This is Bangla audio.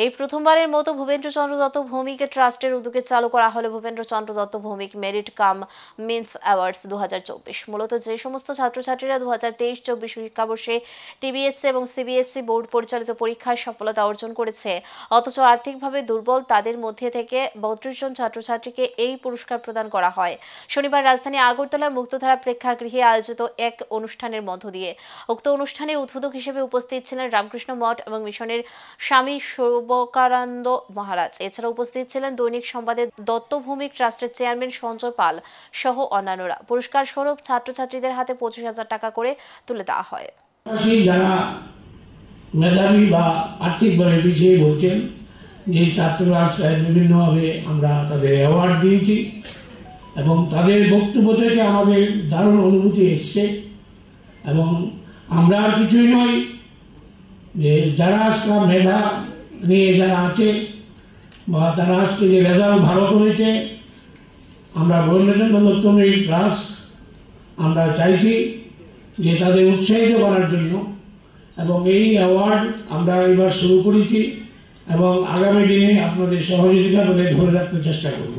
এই প্রথমবারের মতো ভূপেন্দ্রচন্দ্র দত্ত ভৌমিক ট্রাস্টের উদ্যোগে চালু করা হলো Bhupendrachandra Dutta Bhowmik merit cum means awards 2024। মূলত যে সমস্ত ছাত্রছাত্রীরা 2023-24 শিক্ষাবর্ষে টিবিএসসি এবং সিবিএসসি বোর্ড পরিচালিত পরীক্ষায় সফলতা অর্জন করেছে অথচ আর্থিকভাবে দুর্বল, তাদের মধ্যে থেকে 32 জন ছাত্রছাত্রীকে এই পুরস্কার প্রদান করা হয় শনিবার রাজধানী আগরতলার মুক্তধারা প্রেক্ষাগৃহে আয়োজিত এক অনুষ্ঠানের মধ্য দিয়ে। উক্ত অনুষ্ঠানে উদ্বোধক হিসেবে উপস্থিত ছিলেন রামকৃষ্ণ মঠ এবং মিশনের স্বামী সর্বকারানন্দ মহারাজ। এছাড়া উপস্থিত ছিলেন দৈনিক সংবাদের দত্ত ভৌমিক ট্রাস্টের চেয়ারম্যান সঞ্জয় পাল সহ অন্যান্যরা। পুরস্কার স্বরূপ ছাত্রছাত্রীদের হাতে 25,000 টাকা করে তুলে দেওয়া হয়। যারা মেধাবী বা আর্থিকভাবে পিছিয়ে বলছেন যে ছাত্ররা বিভিন্নভাবে আমরা তাদের অ্যাওয়ার্ড দিয়েছি এবং তাদের বক্তব্য থেকে আমাদের দারুণ অনুভূতি এসছে এবং আমরা আর কিছুই নই যে যারা আজকে মেধা নিয়ে যারা আছে বা তারা আজকে যে রেজাল্ট ভালো করেছে, আমরা ভূপেন্দ্রচন্দ্র দত্ত মেরিট ট্রাস্ট আমরা চাইছি যে তাদের উৎসাহিত করার জন্য এবং এই অ্যাওয়ার্ড আমরা এবার শুরু করেছি এবং আগামী দিনে আপনাদের সহযোগিতা করে ধরে রাখতে চেষ্টা করব।